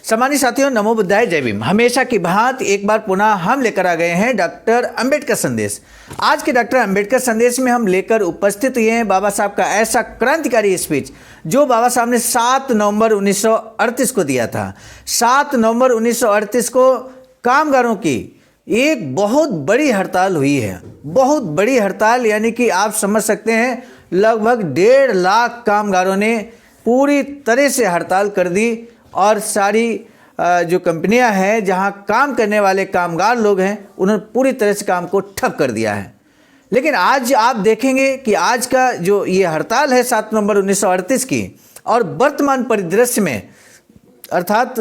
सम्मानित साथियों, नमो बुद्धाय, जय भीम। हमेशा की भांति एक बार पुनः हम लेकर आ गए हैं डॉक्टर अंबेडकर संदेश। आज के डॉक्टर अंबेडकर संदेश में हम लेकर उपस्थित हुए हैं बाबा साहब का ऐसा क्रांतिकारी स्पीच जो बाबा साहब ने 7 नवंबर 1938 को दिया था। 7 नवंबर 1938 को कामगारों की एक बहुत बड़ी हड़ताल हुई है। बहुत बड़ी हड़ताल, यानी कि आप समझ सकते हैं लगभग 1.5 लाख कामगारों ने पूरी तरह से हड़ताल कर दी और सारी जो कंपनियां हैं जहां काम करने वाले कामगार लोग हैं उन्होंने पूरी तरह से काम को ठप कर दिया है। लेकिन आज आप देखेंगे कि आज का जो ये हड़ताल है 7 नवंबर 1938 की, और वर्तमान परिदृश्य में अर्थात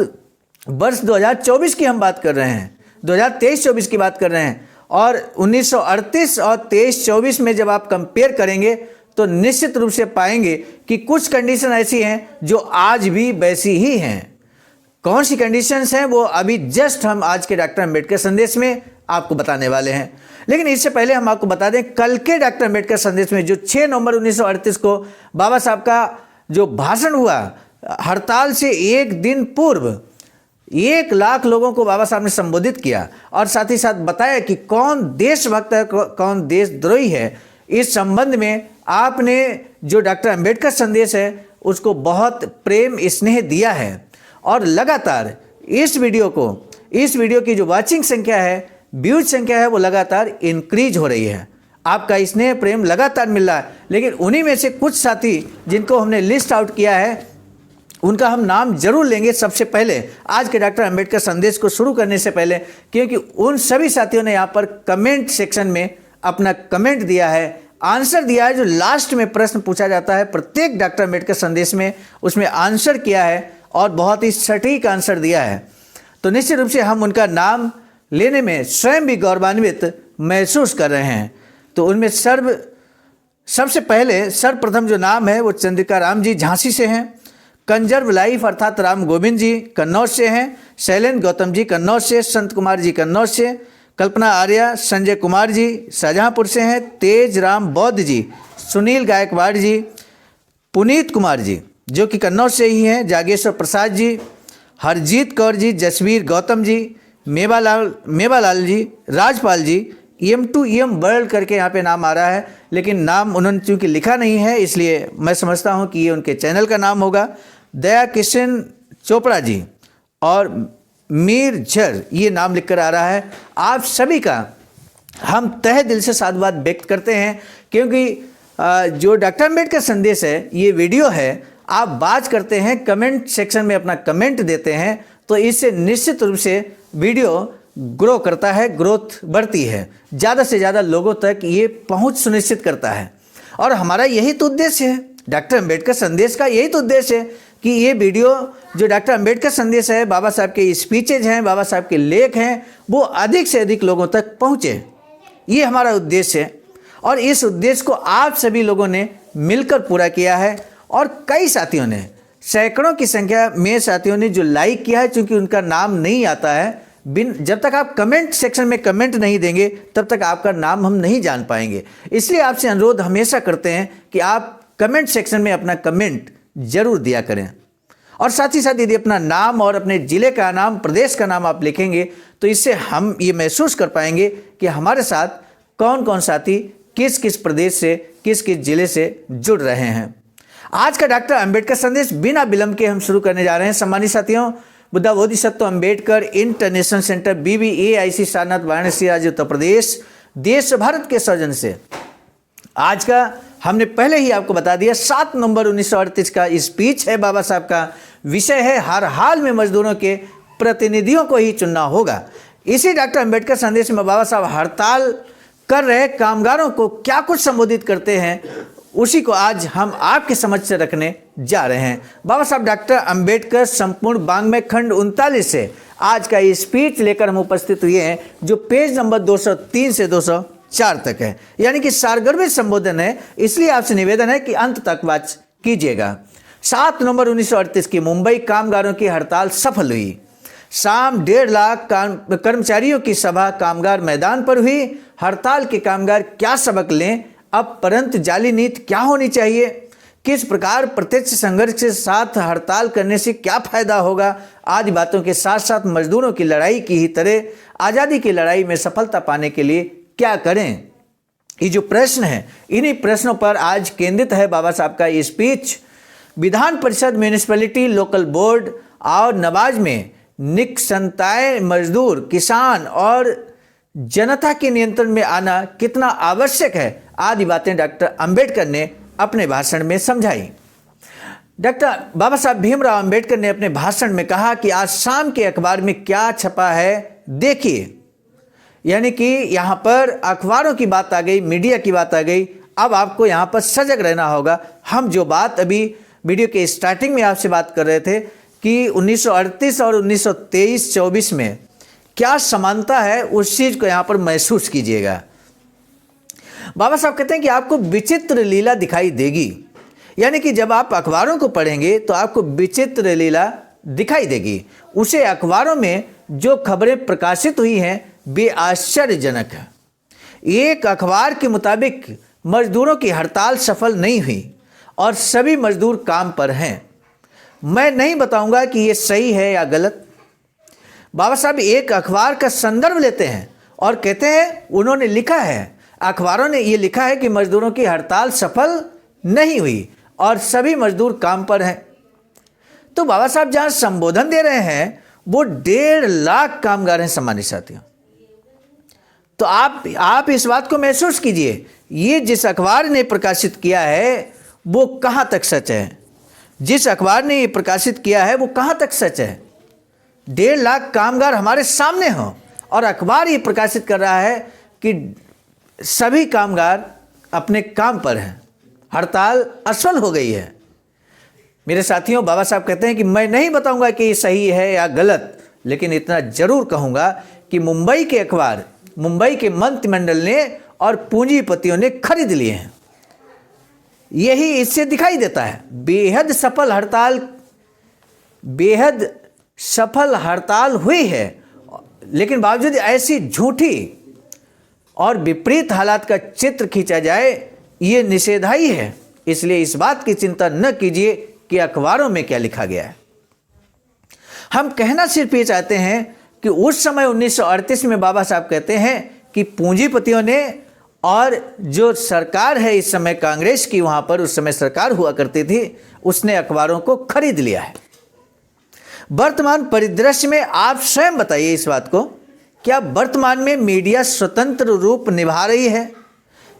वर्ष 2024 की हम बात कर रहे हैं, 2023-24 की बात कर रहे हैं, और 1938 और 23-24 में जब आप कंपेयर करेंगे तो निश्चित रूप से पाएंगे कि कुछ कंडीशन ऐसी हैं जो आज भी वैसी ही हैं। कौन सी कंडीशंस हैं वो अभी जस्ट हम आज के डॉक्टर अंबेडकर संदेश में आपको बताने वाले हैं। लेकिन इससे पहले हम आपको बता दें, कल के डॉक्टर अंबेडकर संदेश में जो 6 नवंबर 1938 को बाबा साहब का जो भाषण हुआ, हड़ताल से एक दिन पूर्व 1 लाख लोगों को बाबा साहब ने संबोधित किया और साथ ही साथ बताया कि कौन देशभक्त है, कौन देशद्रोही है। इस संबंध में आपने जो डॉक्टर अंबेडकर संदेश है उसको बहुत प्रेम स्नेह दिया है, और लगातार इस वीडियो की जो वॉचिंग संख्या है, व्यूज संख्या है, वो लगातार इंक्रीज हो रही है। आपका स्नेह प्रेम लगातार मिल रहा है। लेकिन उन्हीं में से कुछ साथी जिनको हमने लिस्ट आउट किया है उनका हम नाम जरूर लेंगे सबसे पहले आज के डॉक्टर अंबेडकर संदेश को शुरू करने से पहले, क्योंकि उन सभी साथियों ने यहाँ पर कमेंट सेक्शन में अपना कमेंट दिया है, आंसर दिया है। जो लास्ट में प्रश्न पूछा जाता है प्रत्येक डॉक्टर अंबेडकर संदेश में, उसमें आंसर किया है और बहुत ही सटीक आंसर दिया है। तो निश्चित रूप से हम उनका नाम लेने में स्वयं भी गौरवान्वित महसूस कर रहे हैं। तो उनमें सबसे पहले सर्वप्रथम जो नाम है वो चंद्रिका राम जी झांसी से हैं, कंजर्व लाइफ अर्थात राम गोविंद जी कन्नौज से हैं, शैलेंद्र गौतम जी कन्नौज से, संत कुमार जी कन्नौज से, कल्पना आर्या संजय कुमार जी शाहजहाँपुर से हैं, तेज राम बौद्ध जी, सुनील गायकवाड़ जी, पुनीत कुमार जी जो कि कन्नौज से ही हैं, जागेश्वर प्रसाद जी, हरजीत कौर जी, जसवीर गौतम जी, मेवालाल जी, राजपाल जी, EM2EM वर्ल्ड करके यहाँ पे नाम आ रहा है, लेकिन नाम उन्होंने चूँकि लिखा नहीं है इसलिए मैं समझता हूँ कि ये उनके चैनल का नाम होगा। दया किशन चोपड़ा जी और मीर झर ये नाम लिखकर आ रहा है। आप सभी का हम तहे दिल से साधुवाद व्यक्त करते हैं, क्योंकि जो डॉक्टर अंबेडकर संदेश है ये वीडियो है, आप बात करते हैं, कमेंट सेक्शन में अपना कमेंट देते हैं, तो इससे निश्चित रूप से वीडियो ग्रो करता है, ग्रोथ बढ़ती है, ज़्यादा से ज़्यादा लोगों तक ये पहुंच सुनिश्चित करता है। और हमारा यही तो उद्देश्य है, डॉक्टर अंबेडकर संदेश का यही तो उद्देश्य है कि ये वीडियो जो डॉक्टर अंबेडकर संदेश है, बाबा साहब के स्पीचेज हैं, बाबा साहब के लेख हैं, वो अधिक से अधिक लोगों तक पहुँचे। ये हमारा उद्देश्य है और इस उद्देश्य को आप सभी लोगों ने मिलकर पूरा किया है। और कई साथियों ने, सैकड़ों की संख्या में साथियों ने जो लाइक किया है, चूँकि उनका नाम नहीं आता है, जब तक आप कमेंट सेक्शन में कमेंट नहीं देंगे तब तक आपका नाम हम नहीं जान पाएंगे। इसलिए आपसे अनुरोध हमेशा करते हैं कि आप कमेंट सेक्शन में अपना कमेंट जरूर दिया करें, और साथ ही साथ यदि अपना नाम और अपने ज़िले का नाम, प्रदेश का नाम आप लिखेंगे तो इससे हम ये महसूस कर पाएंगे कि हमारे साथ कौन कौन साथी किस किस प्रदेश से, किस किस ज़िले से जुड़ रहे हैं। आज का डॉक्टर अंबेडकर संदेश बिना विलंब के हम शुरू करने जा रहे हैं। सम्मानित साथियों, Buddha Bodhisattva Ambedkar international centre BBAIC Sarnath Varanasi राज्य उत्तर प्रदेश देश भारत के सौजन्य से आज का हमने पहले ही आपको बता दिया 7 नवंबर 1938 का स्पीच है। बाबा साहब का विषय है हर हाल में मजदूरों के प्रतिनिधियों को ही चुनना होगा। इसी डॉक्टर अंबेडकर संदेश में बाबा साहब हड़ताल कर रहे कामगारों को क्या कुछ संबोधित करते हैं, उसी को आज हम आपके समझ से रखने जा रहे हैं। बाबा साहब डॉक्टर अंबेडकर संपूर्ण वाङ्मय खंड 39 से आज का ये स्पीच लेकर हम उपस्थित हुए हैं, जो पेज नंबर 203 से 204 तक है, यानी कि सारगर्भित संबोधन है। इसलिए आपसे निवेदन है कि अंत तक वाच कीजिएगा। 7 नवंबर 1938 की मुंबई कामगारों की हड़ताल सफल हुई। शाम 1.5 लाख कर्मचारियों की सभा कामगार मैदान पर हुई। हड़ताल के कामगार क्या सबक लें अब, परंतु जाली नीति क्या होनी चाहिए, किस प्रकार प्रत्यक्ष संघर्ष के साथ हड़ताल करने से क्या फायदा होगा, आदि बातों के साथ साथ मजदूरों की लड़ाई की ही तरह आज़ादी की लड़ाई में सफलता पाने के लिए क्या करें। ये जो प्रश्न है, इन्हीं प्रश्नों पर आज केंद्रित है बाबा साहब का ये speech. Vidhan Parishad, municipality, local board और नवाज में निकसंताएं मजदूर, किसान और जनता के नियंत्रण में आना कितना आवश्यक है, आदि बातें डॉक्टर अंबेडकर ने अपने भाषण में समझाई। डॉक्टर बाबा साहब भीमराव अंबेडकर ने अपने भाषण में कहा कि आज शाम के अखबार में क्या छपा है देखिए। यानी कि यहाँ पर अखबारों की बात आ गई, मीडिया की बात आ गई। अब आपको यहाँ पर सजग रहना होगा। हम जो बात अभी वीडियो के स्टार्टिंग में आपसे बात कर रहे थे कि 1938 और 1923-24 में क्या समानता है, उस चीज़ को यहाँ पर महसूस कीजिएगा। बाबा साहब कहते हैं कि आपको विचित्र लीला दिखाई देगी। यानी कि जब आप अखबारों को पढ़ेंगे तो आपको विचित्र लीला दिखाई देगी। उसे अखबारों में जो खबरें प्रकाशित हुई हैं वे आश्चर्यजनक है। एक अखबार के मुताबिक मजदूरों की हड़ताल सफल नहीं हुई और सभी मजदूर काम पर हैं। मैं नहीं बताऊंगा कि ये सही है या गलत। बाबा साहब एक अखबार का संदर्भ लेते हैं और कहते हैं उन्होंने लिखा है, अखबारों ने ये लिखा है कि मजदूरों की हड़ताल सफल नहीं हुई और सभी मजदूर काम पर हैं। तो बाबा साहब जहां संबोधन दे रहे हैं वो 1.5 लाख कामगार हैं सम्मानित साथियों। तो आप इस बात को महसूस कीजिए, ये जिस अखबार ने प्रकाशित किया है वो कहां तक सच है। जिस अखबार ने ये प्रकाशित किया है वो कहां तक सच है। 1.5 लाख कामगार हमारे सामने हों और अखबार ये प्रकाशित कर रहा है कि सभी कामगार अपने काम पर हैं, हड़ताल असफल हो गई है। मेरे साथियों, बाबा साहब कहते हैं कि मैं नहीं बताऊंगा कि ये सही है या गलत, लेकिन इतना जरूर कहूंगा कि मुंबई के अखबार, मुंबई के मंत्रिमंडल ने और पूंजीपतियों ने खरीद लिए हैं। यही इससे दिखाई देता है। बेहद सफल हड़ताल हुई है, लेकिन बावजूद ऐसी झूठी और विपरीत हालात का चित्र खींचा जाए, ये निषेधाई है। इसलिए इस बात की चिंता न कीजिए कि अखबारों में क्या लिखा गया है। हम कहना सिर्फ ये चाहते हैं कि उस समय 1938 में बाबा साहब कहते हैं कि पूंजीपतियों ने और जो सरकार है इस समय कांग्रेस की, वहां पर उस समय सरकार हुआ करती थी, उसने अखबारों को खरीद लिया है। वर्तमान परिदृश्य में आप स्वयं बताइए इस बात को, क्या वर्तमान में मीडिया स्वतंत्र रूप निभा रही है?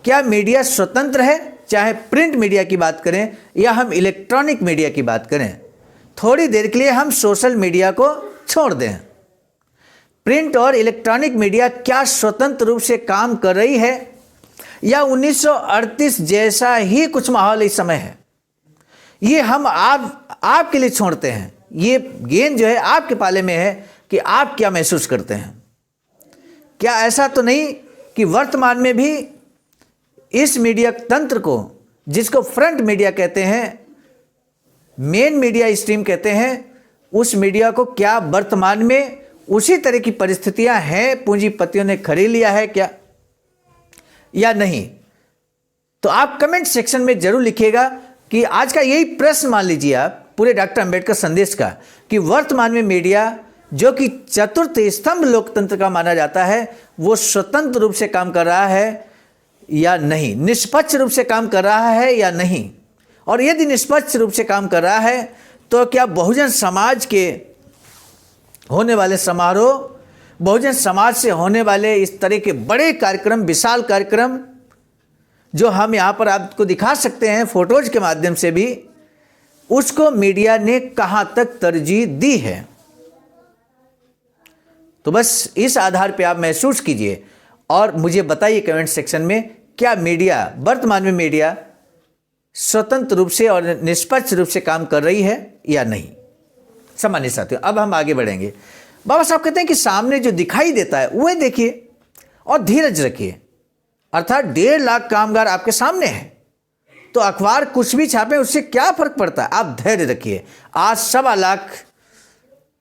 क्या मीडिया स्वतंत्र है? चाहे प्रिंट मीडिया की बात करें या हम इलेक्ट्रॉनिक मीडिया की बात करें। थोड़ी देर के लिए हम सोशल मीडिया को छोड़ दें। प्रिंट और इलेक्ट्रॉनिक मीडिया क्या स्वतंत्र रूप से काम कर रही है या 1938 जैसा ही कुछ माहौल इस समय है? ये हम आपके लिए छोड़ते हैं। ये गेंद जो है आपके पाले में है कि आप क्या महसूस करते हैं। क्या ऐसा तो नहीं कि वर्तमान में भी इस मीडिया तंत्र को, जिसको फ्रंट मीडिया कहते हैं, मेन मीडिया स्ट्रीम कहते हैं, उस मीडिया को क्या वर्तमान में उसी तरह की परिस्थितियां हैं, पूंजीपतियों ने खरीद लिया है क्या या नहीं? तो आप कमेंट सेक्शन में जरूर लिखिएगा कि आज का यही प्रश्न मान लीजिए आप पूरे डॉक्टर अंबेडकर संदेश का, कि वर्तमान में मीडिया जो कि चतुर्थ स्तंभ लोकतंत्र का माना जाता है, वो स्वतंत्र रूप से काम कर रहा है या नहीं, निष्पक्ष रूप से काम कर रहा है या नहीं। और यदि निष्पक्ष रूप से काम कर रहा है तो क्या बहुजन समाज के होने वाले समारोह, बहुजन समाज से होने वाले इस तरह के बड़े कार्यक्रम, विशाल कार्यक्रम जो हम यहाँ पर आपको दिखा सकते हैं फोटोज के माध्यम से भी, उसको मीडिया ने कहाँ तक तरजीह दी है? तो बस इस आधार पे आप महसूस कीजिए और मुझे बताइए कमेंट सेक्शन में, क्या मीडिया, वर्तमान में मीडिया स्वतंत्र रूप से और निष्पक्ष रूप से काम कर रही है या नहीं। सम्मानित साथियों, अब हम आगे बढ़ेंगे। बाबा साहब कहते हैं कि सामने जो दिखाई देता है वह देखिए और धीरज रखिए। अर्थात 1.5 लाख कामगार आपके सामने हैं, तो अखबार कुछ भी छापे उससे क्या फर्क पड़ता है। आप धैर्य रखिए। आज 1.25 लाख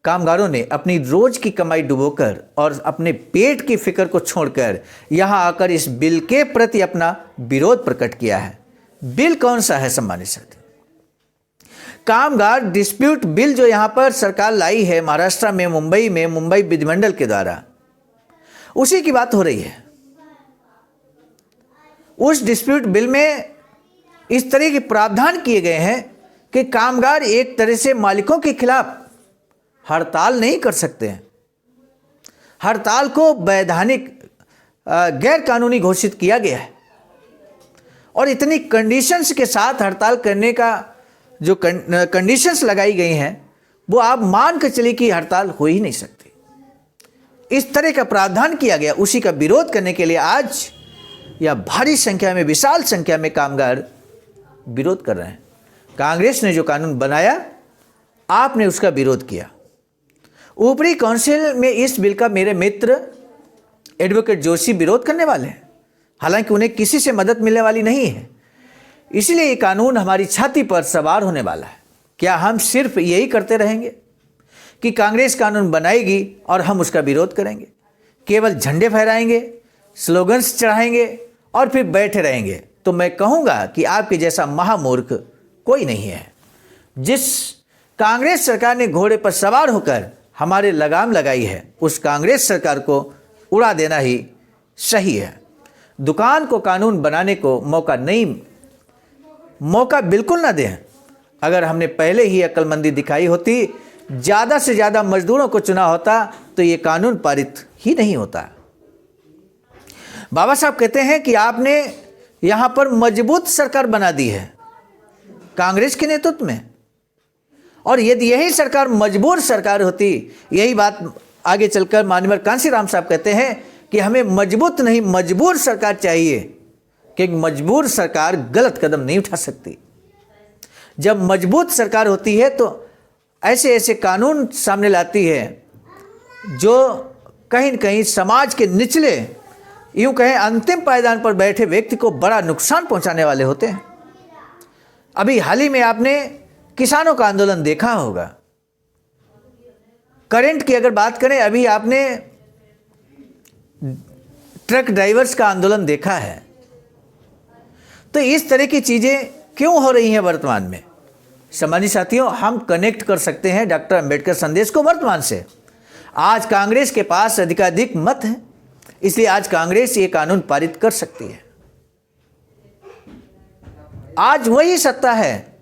कामगारों ने अपनी रोज की कमाई डुबोकर और अपने पेट की फिक्र को छोड़कर यहां आकर इस बिल के प्रति अपना विरोध प्रकट किया है। बिल कौन सा है सम्मानित साथी? कामगार डिस्प्यूट बिल जो यहाँ पर सरकार लाई है महाराष्ट्र में, मुंबई विधिमंडल के द्वारा, उसी की बात हो रही है। उस डिस्प्यूट बिल में इस तरह के प्रावधान किए गए हैं कि कामगार एक तरह से मालिकों के खिलाफ हड़ताल नहीं कर सकते हैं। हड़ताल को वैधानिक गैर कानूनी घोषित किया गया है और इतनी कंडीशंस के साथ हड़ताल करने का जो कंडीशंस लगाई गई हैं वो आप मान कर चलिए कि हड़ताल हो ही नहीं सकती। इस तरह का प्रावधान किया गया, उसी का विरोध करने के लिए आज यह भारी संख्या में, विशाल संख्या में कामगार विरोध कर रहे हैं। कांग्रेस ने जो कानून बनाया, आपने उसका विरोध किया। ऊपरी काउंसिल में इस बिल का मेरे मित्र एडवोकेट जोशी विरोध करने वाले हैं, हालांकि उन्हें किसी से मदद मिलने वाली नहीं है। इसलिए ये कानून हमारी छाती पर सवार होने वाला है। क्या हम सिर्फ यही करते रहेंगे कि कांग्रेस कानून बनाएगी और हम उसका विरोध करेंगे, केवल झंडे फहराएंगे, स्लोगन्स चढ़ाएंगे और फिर बैठे रहेंगे? तो मैं कहूँगा कि आपके जैसा महामूर्ख कोई नहीं है। जिस कांग्रेस सरकार ने घोड़े पर सवार होकर हमारे लगाम लगाई है, उस कांग्रेस सरकार को उड़ा देना ही सही है। दुकान को कानून बनाने को मौका बिल्कुल ना दें। अगर हमने पहले ही अक्लमंदी दिखाई होती, ज़्यादा से ज़्यादा मजदूरों को चुना होता, तो ये कानून पारित ही नहीं होता। बाबा साहब कहते हैं कि आपने यहाँ पर मजबूत सरकार बना दी है कांग्रेस के नेतृत्व में, और यदि यही सरकार मजबूर सरकार होती, यही बात आगे चलकर माननीय कांशीराम साहब कहते हैं कि हमें मजबूत नहीं मजबूर सरकार चाहिए, क्योंकि मजबूर सरकार गलत कदम नहीं उठा सकती। जब मजबूत सरकार होती है तो ऐसे ऐसे कानून सामने लाती है जो कहीं न कहीं समाज के निचले, यूं कहें अंतिम पायदान पर बैठे व्यक्ति को बड़ा नुकसान पहुंचाने वाले होते हैं। अभी हाल ही में आपने किसानों का आंदोलन देखा होगा। करंट की अगर बात करें, अभी आपने ट्रक ड्राइवर्स का आंदोलन देखा है। तो इस तरह की चीज़ें क्यों हो रही हैं वर्तमान में? सम्मानित साथियों, हम कनेक्ट कर सकते हैं डॉक्टर अंबेडकर संदेश को वर्तमान से। आज कांग्रेस के पास अधिकाधिक मत है, इसलिए आज कांग्रेस ये कानून पारित कर सकती है। आज वही सत्ता है,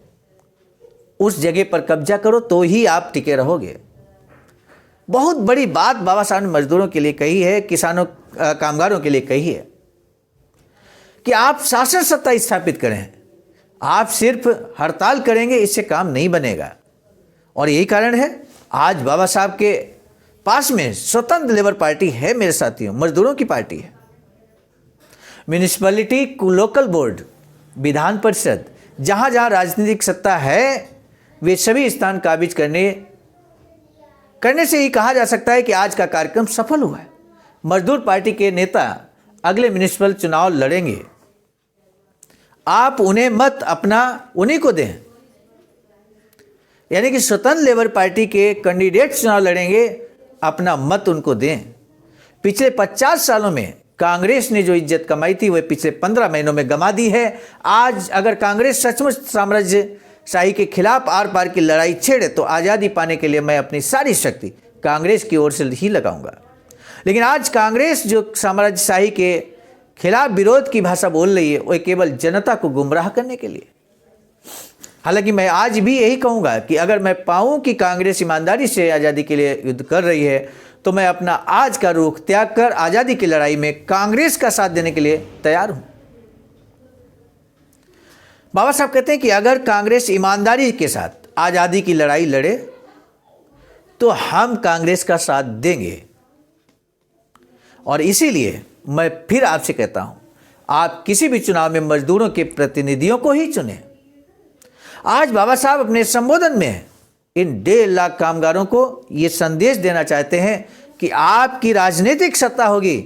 उस जगह पर कब्जा करो तो ही आप टिके रहोगे। बहुत बड़ी बात बाबा साहब ने मजदूरों के लिए कही है, किसानों कामगारों के लिए कही है कि आप शासन सत्ता स्थापित करें। आप सिर्फ हड़ताल करेंगे, इससे काम नहीं बनेगा। और यही कारण है आज बाबा साहब के पास में स्वतंत्र लेबर पार्टी है मेरे साथियों, मजदूरों की पार्टी है। Municipality, local board, Vidhan Parishad, जहाँ जहाँ राजनीतिक सत्ता है, वे सभी स्थान काबिज करने से ही कहा जा सकता है कि आज का कार्यक्रम सफल हुआ है। मजदूर पार्टी के नेता अगले म्युनिसिपल चुनाव लड़ेंगे, आप उन्हें मत अपना उन्हीं को दें। यानी कि स्वतंत्र लेबर पार्टी के कैंडिडेट चुनाव लड़ेंगे, अपना मत उनको दें। पिछले 50 सालों में कांग्रेस ने जो इज्जत कमाई थी, वह पिछले 15 महीनों में गंवा दी है। आज अगर कांग्रेस सचमुच साम्राज्यशाही के खिलाफ आर पार की लड़ाई छेड़े, तो आज़ादी पाने के लिए मैं अपनी सारी शक्ति कांग्रेस की ओर से ही लगाऊंगा। लेकिन आज कांग्रेस जो साम्राज्यशाही के खिलाफ विरोध की भाषा बोल रही है, वह केवल जनता को गुमराह करने के लिए। हालांकि मैं आज भी यही कहूँगा कि अगर मैं पाऊँ कि कांग्रेस ईमानदारी से आज़ादी के लिए युद्ध कर रही है, तो मैं अपना आज का रुख त्याग कर आज़ादी की लड़ाई में कांग्रेस का साथ देने के लिए तैयार हूँ। बाबा साहब कहते हैं कि अगर कांग्रेस ईमानदारी के साथ आज़ादी की लड़ाई लड़े, तो हम कांग्रेस का साथ देंगे। और इसीलिए मैं फिर आपसे कहता हूं, आप किसी भी चुनाव में मजदूरों के प्रतिनिधियों को ही चुनें। आज बाबा साहब अपने संबोधन में इन 1.5 लाख कामगारों को ये संदेश देना चाहते हैं कि आपकी राजनीतिक सत्ता होगी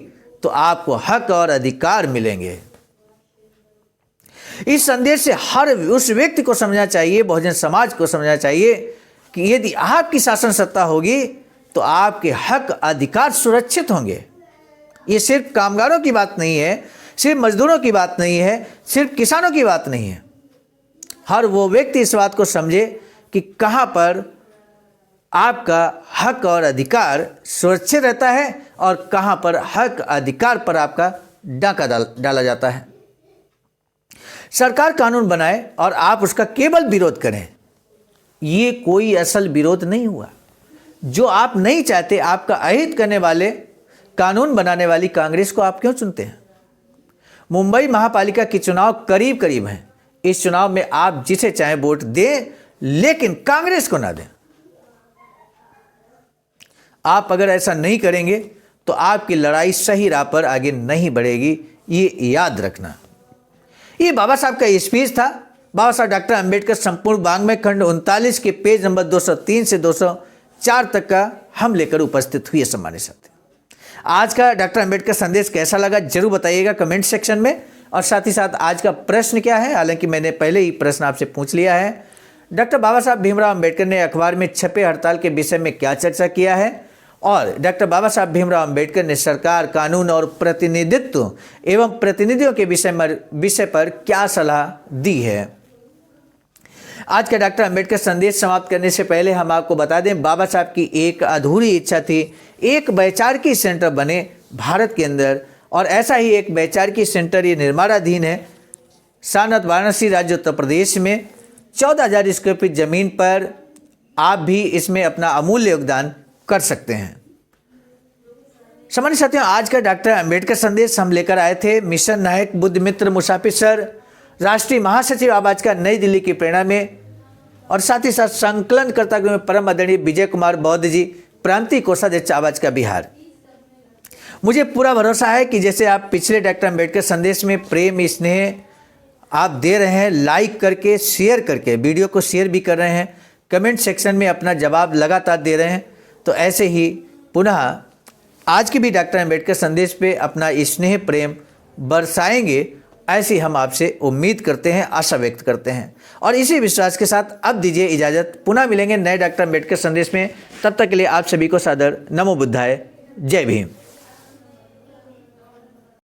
तो आपको हक और अधिकार मिलेंगे। इस संदेश से हर उस व्यक्ति को समझना चाहिए, बहुजन समाज को समझना चाहिए कि यदि आपकी शासन सत्ता होगी तो आपके हक अधिकार सुरक्षित होंगे। ये सिर्फ कामगारों की बात नहीं है, सिर्फ मजदूरों की बात नहीं है, सिर्फ किसानों की बात नहीं है। हर वो व्यक्ति इस बात को समझे कि कहाँ पर आपका हक और अधिकार सुरक्षित रहता है और कहाँ पर हक अधिकार पर आपका डाका डाला जाता है। सरकार कानून बनाए और आप उसका केवल विरोध करें, ये कोई असल विरोध नहीं हुआ। जो आप नहीं चाहते, आपका अहित करने वाले कानून बनाने वाली कांग्रेस को आप क्यों चुनते हैं? मुंबई महापालिका के चुनाव करीब करीब हैं। इस चुनाव में आप जिसे चाहे वोट दें, लेकिन कांग्रेस को ना दें। आप अगर ऐसा नहीं करेंगे तो आपकी लड़ाई सही राह पर आगे नहीं बढ़ेगी, ये याद रखना। ये बाबा साहब का स्पीच था। बाबा साहब डॉक्टर अंबेडकर संपूर्ण वाङ्मय खंड 39 के पेज नंबर 203 से 204 तक का हम लेकर उपस्थित हुए। सम्मानित साथी, आज का डॉक्टर अंबेडकर संदेश कैसा लगा जरूर बताइएगा कमेंट सेक्शन में। और साथ ही साथ आज का प्रश्न क्या है, हालांकि मैंने पहले ही प्रश्न आपसे पूछ लिया है। डॉक्टर बाबा साहब भीमराव अंबेडकर ने अखबार में छपे हड़ताल के विषय में क्या चर्चा किया है, और डॉक्टर बाबा साहब भीमराव अंबेडकर ने सरकार, कानून और प्रतिनिधित्व एवं प्रतिनिधियों के विषय पर क्या सलाह दी है। आज का डॉक्टर अंबेडकर संदेश समाप्त करने से पहले हम आपको बता दें, बाबा साहब की एक अधूरी इच्छा थी, एक वैचारिकी सेंटर बने भारत के अंदर, और ऐसा ही एक वैचारिकी सेंटर ये निर्माणाधीन है सारनाथ, वाराणसी, राज्य उत्तर प्रदेश में। 14,000 स्क्वायर फीट जमीन पर आप भी इसमें अपना अमूल्य योगदान कर सकते हैं। सम्मानित साथियों, आज का डॉक्टर अंबेडकर संदेश हम लेकर आए थे मिशन नायक बुद्ध मित्र मुसाफिर सर, राष्ट्रीय महासचिव आवाज का नई दिल्ली की प्रेरणा में, और साथ ही साथ संकलनकर्ता में परम आदरणीय विजय कुमार बौद्ध जी, प्रांतीय कोषाध्यक्ष आवाज का बिहार। मुझे पूरा भरोसा है कि जैसे आप पिछले डॉक्टर अंबेडकर संदेश में प्रेम स्नेह आप दे रहे हैं, लाइक करके, शेयर करके, वीडियो को शेयर भी कर रहे हैं, कमेंट सेक्शन में अपना जवाब लगातार दे रहे हैं, तो ऐसे ही पुनः आज की भी डॉक्टर अंबेडकर संदेश पे अपना स्नेह प्रेम बरसाएंगे, ऐसी हम आपसे उम्मीद करते हैं, आशा व्यक्त करते हैं। और इसी विश्वास के साथ अब दीजिए इजाज़त, पुनः मिलेंगे नए डॉक्टर अंबेडकर संदेश में। तब तक के लिए आप सभी को सादर नमो बुद्धाय, जय भीम।